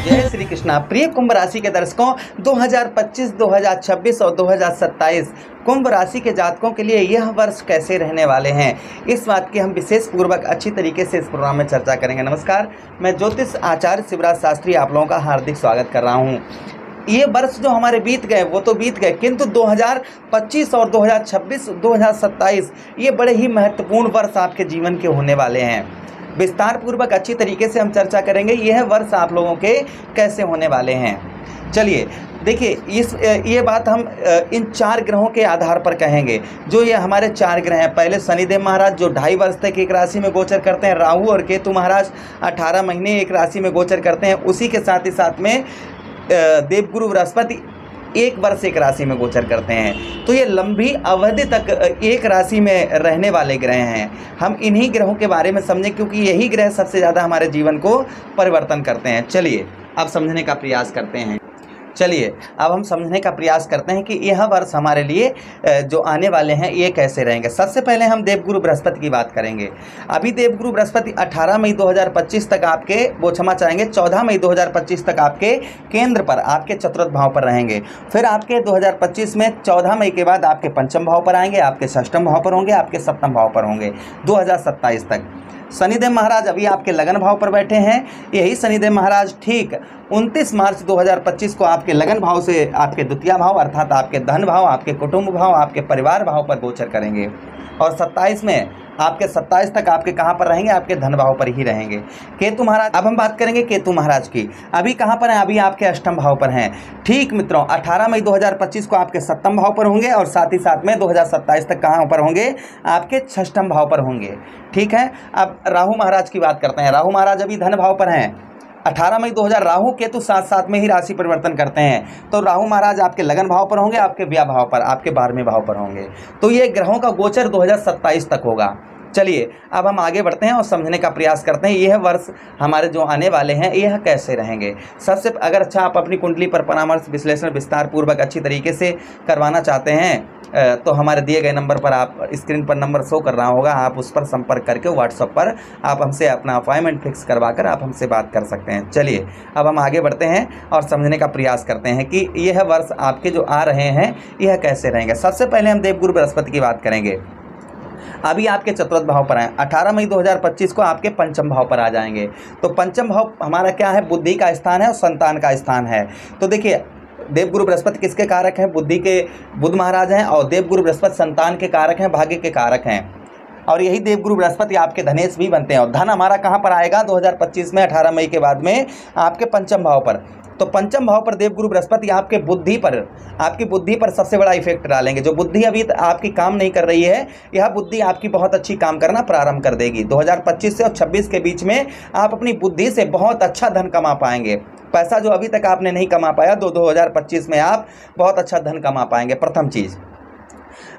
जय श्री कृष्णा। प्रिय कुंभ राशि के दर्शकों, 2025, 2026 और 2027 कुंभ राशि के जातकों के लिए यह वर्ष कैसे रहने वाले हैं, इस बात की हम विशेष पूर्वक अच्छी तरीके से इस प्रोग्राम में चर्चा करेंगे। नमस्कार, मैं ज्योतिष आचार्य शिवराज शास्त्री आप लोगों का हार्दिक स्वागत कर रहा हूं। ये वर्ष जो हमारे बीत गए वो तो बीत गए, किंतु 2025 और 2026, 2027 ये बड़े ही महत्वपूर्ण वर्ष आपके जीवन के होने वाले हैं। विस्तार पूर्वक अच्छी तरीके से हम चर्चा करेंगे यह वर्ष आप लोगों के कैसे होने वाले हैं। चलिए देखिए, ये बात हम इन 4 ग्रहों के आधार पर कहेंगे। जो ये हमारे 4 ग्रह हैं, पहले शनिदेव महाराज जो 2.5 वर्ष तक एक राशि में गोचर करते हैं, राहु और केतु महाराज 18 महीने एक राशि में गोचर करते हैं। उसी के साथ ही साथ में देवगुरु बृहस्पति 1 वर्ष एक राशि में गोचर करते हैं। तो ये लंबी अवधि तक एक राशि में रहने वाले ग्रह हैं। हम इन्हीं ग्रहों के बारे में समझें क्योंकि यही ग्रह सबसे ज़्यादा हमारे जीवन को परिवर्तन करते हैं। चलिए अब समझने का प्रयास करते हैं। कि यह वर्ष हमारे लिए जो आने वाले हैं ये कैसे रहेंगे। सबसे पहले हम देवगुरु बृहस्पति की बात करेंगे। अभी देवगुरु बृहस्पति 18 मई 2025 तक आपके 14 मई 2025 तक आपके केंद्र पर आपके चतुर्थ भाव पर रहेंगे। फिर आपके 2025 में 14 मई के बाद आपके पंचम भाव पर आएंगे, आपके षष्ठम भाव पर होंगे, आपके सप्तम भाव पर होंगे 2027 तक। शनिदेव महाराज अभी आपके लगन भाव पर बैठे हैं। यही शनिदेव महाराज ठीक 29 मार्च 2025 को आपके लगन भाव से आपके द्वितीय भाव अर्थात आपके धन भाव, आपके कुटुंब भाव, आपके परिवार भाव पर गोचर करेंगे। और 27 में आपके 27 तक आपके कहाँ पर रहेंगे, आपके धन भाव पर ही रहेंगे। केतु महाराज, अब हम बात करेंगे केतु महाराज की। अभी कहाँ पर हैं, अभी आपके अष्टम भाव पर हैं। ठीक मित्रों, 18 मई 2025 को आपके सप्तम भाव पर होंगे और साथ ही साथ में 2027 तक कहाँ पर होंगे, आपके षष्ठम भाव पर होंगे। ठीक है। अब राहु महाराज की बात करते हैं। राहु महाराज अभी धन भाव पर हैं। 18 मई 2000 राहु केतु साथ साथ में ही राशि परिवर्तन करते हैं। तो राहु महाराज आपके लगन भाव पर होंगे, आपके व्यय भाव पर, आपके 12वें भाव पर होंगे। तो ये ग्रहों का गोचर 2027 तक होगा। चलिए अब हम आगे बढ़ते हैं और समझने का प्रयास करते हैं यह वर्ष हमारे जो आने वाले हैं यह कैसे रहेंगे। सबसे अगर अच्छा आप अपनी कुंडली पर परामर्श विश्लेषण विस्तार पूर्वक अच्छी तरीके से करवाना चाहते हैं तो हमारे दिए गए नंबर पर, आप स्क्रीन पर नंबर शो कर रहा होगा, आप उस पर संपर्क करके व्हाट्सएप पर आप हमसे अपना अपॉइंटमेंट फिक्स करवाकर आप हमसे बात कर सकते हैं। चलिए अब हम आगे बढ़ते हैं और समझने का प्रयास करते हैं कि यह वर्ष आपके जो आ रहे हैं यह कैसे रहेंगे। सबसे पहले हम देवगुरु बृहस्पति की बात करेंगे। अभी आपके चतुर्थ भाव पर हैं। 18 मई 2025 को आपके पंचम भाव पर आ जाएंगे। तो पंचम भाव हमारा क्या है, बुद्धि का स्थान है और संतान का स्थान है। तो देखिए देवगुरु बृहस्पति किसके कारक हैं, बुद्धि के बुध महाराज हैं, और देवगुरु बृहस्पति संतान के कारक हैं, भाग्य के कारक हैं। और यही देवगुरु बृहस्पति आपके धनेश भी बनते हैं। और धन हमारा कहाँ पर आएगा 2025 में 18 मई के बाद में आपके पंचम भाव पर। तो पंचम भाव पर देवगुरु बृहस्पति आपके बुद्धि पर, आपकी बुद्धि पर सबसे बड़ा इफेक्ट डालेंगे। जो बुद्धि अभी आपकी काम नहीं कर रही है, यह बुद्धि आपकी बहुत अच्छी काम करना प्रारंभ कर देगी। 2025 से और 26 के बीच में आप अपनी बुद्धि से बहुत अच्छा धन कमा पाएंगे। पैसा जो अभी तक आपने नहीं कमा पाया, 2025 में आप बहुत अच्छा धन कमा पाएंगे, प्रथम चीज़।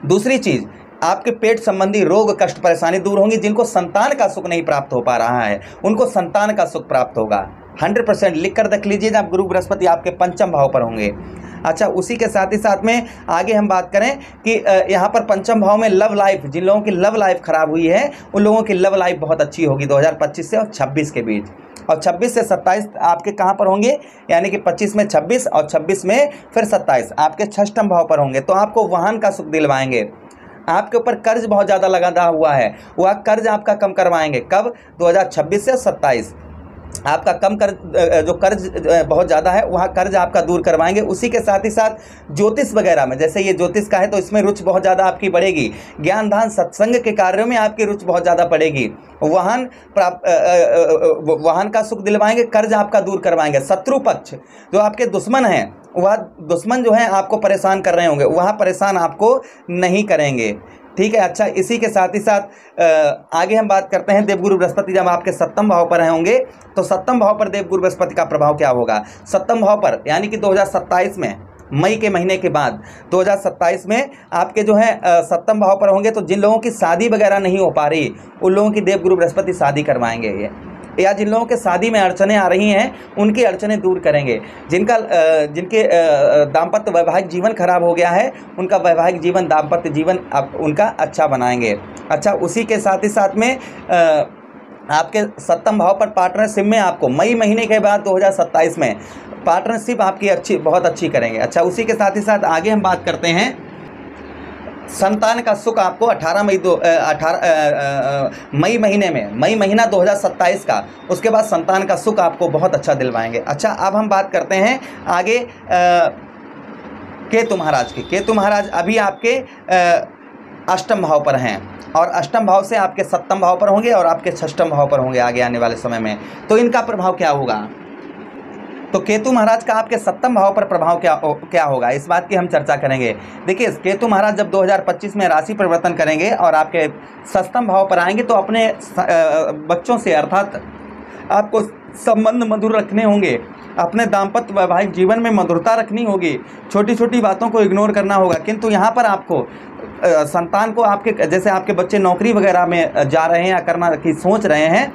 दूसरी चीज़, आपके पेट संबंधी रोग कष्ट परेशानी दूर होंगी। जिनको संतान का सुख नहीं प्राप्त हो पा रहा है उनको संतान का सुख प्राप्त होगा। 100% लिख कर रख लीजिए, आप गुरु बृहस्पति आपके पंचम भाव पर होंगे। अच्छा, उसी के साथ ही साथ में आगे हम बात करें कि यहाँ पर पंचम भाव में लव लाइफ, जिन लोगों की लव लाइफ खराब हुई है उन लोगों की लव लाइफ बहुत अच्छी होगी 2025 से और 26 के बीच। और 26 से 27 आपके कहाँ पर होंगे, यानी कि 25 में 26 और 26 में फिर 27 आपके षष्ठम भाव पर होंगे। तो आपको वाहन का सुख दिलवाएंगे। आपके ऊपर कर्ज बहुत ज़्यादा लगा हुआ है, वह कर्ज आपका कम करवाएंगे। कब, 2026 से 27 आपका कम कर्ज, जो कर्ज बहुत ज़्यादा है वहाँ कर्ज आपका दूर करवाएंगे। उसी के साथ ही साथ ज्योतिष वगैरह में, जैसे ये ज्योतिष का है तो इसमें रुचि बहुत ज़्यादा आपकी बढ़ेगी। ज्ञान दान सत्संग के कार्यों में आपकी रुचि बहुत ज़्यादा बढ़ेगी। वाहन का सुख दिलवाएंगे, कर्ज आपका दूर करवाएंगे। शत्रु पक्ष जो आपके दुश्मन हैं, वह दुश्मन जो है आपको परेशान कर रहे होंगे, वह परेशान आपको नहीं करेंगे। ठीक है। अच्छा, इसी के साथ ही साथ आगे हम बात करते हैं देवगुरु बृहस्पति जब आपके सप्तम भाव पर होंगे तो सप्तम भाव पर देवगुरु बृहस्पति का प्रभाव क्या होगा। सप्तम भाव पर यानी कि 2027 में मई के महीने के बाद 2027 में आपके जो है सप्तम भाव पर होंगे। तो जिन लोगों की शादी वगैरह नहीं हो पा रही उन लोगों की देवगुरु बृहस्पति शादी करवाएंगे ये, या जिन लोगों के शादी में अड़चने आ रही हैं उनकी अड़चने दूर करेंगे। जिनके दाम्पत्य वैवाहिक जीवन खराब हो गया है उनका वैवाहिक जीवन, दाम्पत्य जीवन उनका अच्छा बनाएंगे। अच्छा, उसी के साथ ही साथ में आपके सप्तम भाव पर पार्टनरशिप में आपको मई महीने के बाद 2027 में पार्टनरशिप आपकी अच्छी, बहुत अच्छी करेंगे। अच्छा, उसी के साथ ही साथ आगे हम बात करते हैं संतान का सुख आपको 18 मई महीने में, मई महीना 2027 का, उसके बाद संतान का सुख आपको बहुत अच्छा दिलवाएंगे। अच्छा, अब हम बात करते हैं आगे केतु महाराज की। केतु महाराज अभी आपके अष्टम भाव पर हैं और अष्टम भाव से आपके सप्तम भाव पर होंगे और आपके षष्ठम भाव पर होंगे आगे आने वाले समय में। तो इनका प्रभाव क्या होगा? तो केतु महाराज का आपके सप्तम भाव पर प्रभाव क्या होगा, इस बात की हम चर्चा करेंगे। देखिए, केतु महाराज जब 2025 में राशि परिवर्तन करेंगे और आपके सप्तम भाव पर आएंगे तो अपने बच्चों से, अर्थात आपको संबंध मधुर रखने होंगे, अपने दाम्पत्य वैवाहिक जीवन में मधुरता रखनी होगी, छोटी छोटी बातों को इग्नोर करना होगा। किंतु यहाँ पर आपको संतान को, आपके जैसे आपके बच्चे नौकरी वगैरह में जा रहे हैं या करना की सोच रहे हैं,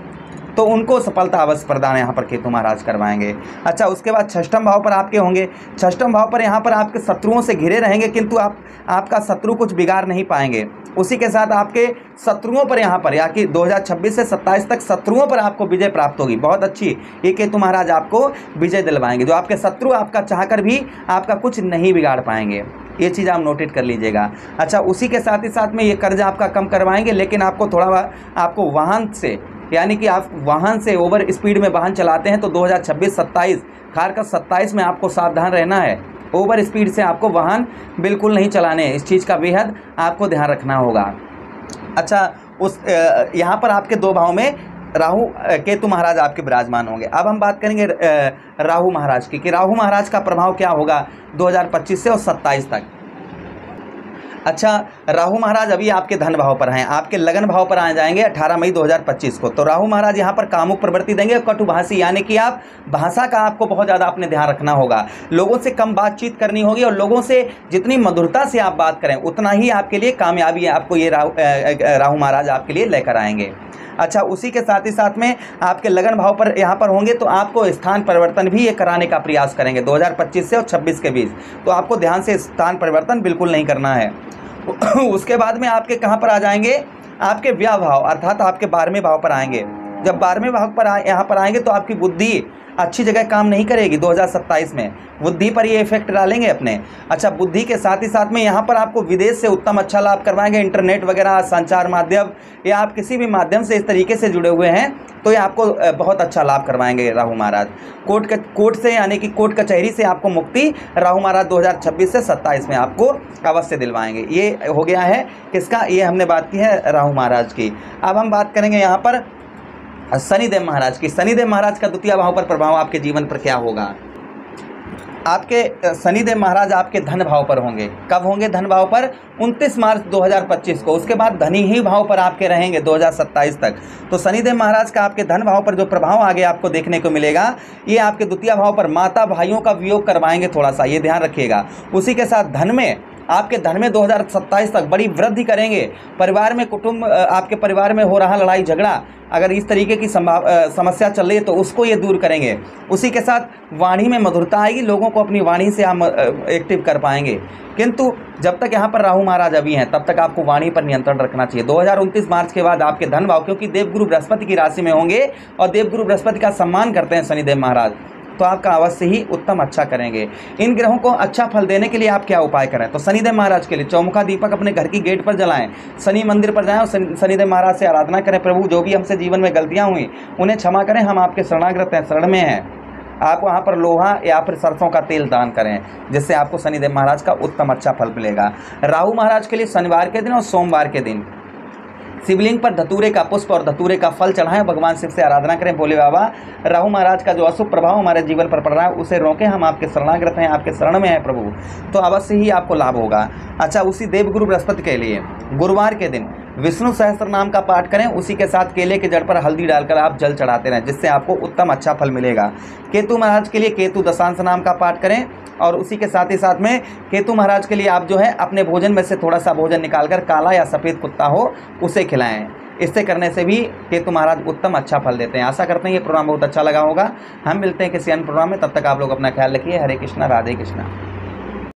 तो उनको सफलता अवश्य प्रदान यहाँ पर केतु महाराज करवाएंगे। अच्छा, उसके बाद षष्ठम भाव पर आपके होंगे। षष्ठम भाव पर यहाँ पर आपके शत्रुओं से घिरे रहेंगे, किंतु आपका शत्रु कुछ बिगाड़ नहीं पाएंगे। उसी के साथ आपके शत्रुओं पर यहाँ पर, या कि 2026 से 27 तक शत्रुओं पर आपको विजय प्राप्त होगी, बहुत अच्छी। ये केतु महाराज आपको विजय दिलवाएंगे। जो आपके शत्रु आपका चाहकर भी आपका कुछ नहीं बिगाड़ पाएंगे, ये चीज़ आप नोटेट कर लीजिएगा। अच्छा, उसी के साथ ही साथ में ये कर्ज आपका कम करवाएंगे, लेकिन आपको थोड़ा, आपको वाहन से, यानी कि आप वाहन से ओवर स्पीड में वाहन चलाते हैं तो 2026-27 खासकर 27 में आपको सावधान रहना है। ओवर स्पीड से आपको वाहन बिल्कुल नहीं चलाने, इस चीज़ का बेहद आपको ध्यान रखना होगा। अच्छा, यहाँ पर आपके दो भाव में राहु केतु महाराज आपके विराजमान होंगे। अब हम बात करेंगे राहु महाराज की, कि राहु महाराज का प्रभाव क्या होगा 2025 से और 27 तक। अच्छा, राहु महाराज अभी आपके धन भाव पर हैं, आपके लगन भाव पर आ जाएंगे 18 मई 2025 को। तो राहु महाराज यहाँ पर कामुक प्रवृत्ति देंगे, कटुभाषी, यानी कि आप भाषा का आपको बहुत ज़्यादा अपने ध्यान रखना होगा, लोगों से कम बातचीत करनी होगी और लोगों से जितनी मधुरता से आप बात करें उतना ही आपके लिए कामयाबी आपको ये राहु महाराज आपके लिए लेकर आएंगे। अच्छा, उसी के साथ ही साथ में आपके लगन भाव पर यहाँ पर होंगे तो आपको स्थान परिवर्तन भी ये कराने का प्रयास करेंगे 2025 से और 26 के बीच। तो आपको ध्यान से स्थान परिवर्तन बिल्कुल नहीं करना है। उसके बाद में आपके कहाँ पर आ जाएंगे, आपके व्यय भाव, अर्थात आपके 12वें भाव पर आएंगे। जब 12वें भाव पर यहाँ पर आएंगे तो आपकी बुद्धि अच्छी जगह काम नहीं करेगी 2027 में, बुद्धि पर ये इफेक्ट डालेंगे अपने। अच्छा, बुद्धि के साथ ही साथ में यहाँ पर आपको विदेश से उत्तम अच्छा लाभ करवाएंगे, इंटरनेट वगैरह, संचार माध्यम, या आप किसी भी माध्यम से इस तरीके से जुड़े हुए हैं तो ये आपको बहुत अच्छा लाभ करवाएंगे राहु महाराज। कोर्ट से, यानी कि कोर्ट कचहरी से आपको मुक्ति राहु महाराज 2026 से 27 में आपको अवश्य दिलवाएंगे। ये हो गया है किसका, ये हमने बात की है राहु महाराज की। अब हम बात करेंगे यहाँ पर शनिदेव महाराज की। शनिदेव महाराज का द्वितीय भाव पर प्रभाव आपके जीवन पर क्या होगा? आपके शनिदेव महाराज आपके धन भाव पर होंगे। कब होंगे धन भाव पर? 29 मार्च 2025 को। उसके बाद धनी ही भाव पर आपके रहेंगे 2027 तक। तो शनिदेव महाराज का आपके धन भाव पर जो प्रभाव आगे आपको देखने को मिलेगा, ये आपके द्वितीय भाव पर माता भाइयों का वियोग करवाएंगे, थोड़ा सा ये ध्यान रखिएगा। उसी के साथ धन में, आपके धन में 2027 तक बड़ी वृद्धि करेंगे। परिवार में, कुटुंब, आपके परिवार में हो रहा लड़ाई झगड़ा, अगर इस तरीके की समस्या चल रही है तो उसको ये दूर करेंगे। उसी के साथ वाणी में मधुरता आएगी, लोगों को अपनी वाणी से आप एक्टिव कर पाएंगे। किंतु जब तक यहाँ पर राहु महाराज अभी हैं तब तक आपको वाणी पर नियंत्रण रखना चाहिए। 2029 मार्च के बाद आपके धन भाव, क्योंकि देवगुरु बृहस्पति की राशि में होंगे और देवगुरु बृहस्पति का सम्मान करते हैं शनिदेव महाराज, तो आपका अवश्य ही उत्तम अच्छा करेंगे। इन ग्रहों को अच्छा फल देने के लिए आप क्या उपाय करें? तो शनिदेव महाराज के लिए चौमुखा दीपक अपने घर की गेट पर जलाएं, शनि मंदिर पर जाएं और शनिदेव महाराज से आराधना करें, प्रभु जो भी हमसे जीवन में गलतियां हुई उन्हें क्षमा करें, हम आपके शरणागत हैं, शरण में हैं। आप वहाँ पर लोहा या फिर सरसों का तेल दान करें, जिससे आपको शनिदेव महाराज का उत्तम अच्छा फल मिलेगा। राहु महाराज के लिए शनिवार के दिन और सोमवार के दिन शिवलिंग पर धतूरे का पुष्प और धतूरे का फल चढ़ाएं, भगवान शिव से आराधना करें, बोले बाबा राहु महाराज का जो अशुभ प्रभाव हमारे जीवन पर पड़ रहा है उसे रोकें, हम आपके शरणागत हैं, आपके शरण में हैं प्रभु, तो अवश्य ही आपको लाभ होगा। अच्छा, उसी देवगुरु बृहस्पति के लिए गुरुवार के दिन विष्णु सहस्त्र नाम का पाठ करें, उसी के साथ केले के जड़ पर हल्दी डालकर आप जल चढ़ाते रहें, जिससे आपको उत्तम अच्छा फल मिलेगा। केतु महाराज के लिए केतु दशांश नाम का पाठ करें और उसी के साथ ही साथ में केतु महाराज के लिए आप जो है अपने भोजन में से थोड़ा सा भोजन निकालकर काला या सफ़ेद कुत्ता हो उसे खिलाएं। इससे करने से भी केतु महाराज उत्तम अच्छा फल देते हैं। आशा करते हैं ये प्रोग्राम बहुत अच्छा लगा होगा। हम मिलते हैं किसी अन्य प्रोग्राम में, तब तक आप लोग अपना ख्याल रखिए। हरे कृष्णा, राधे कृष्णा।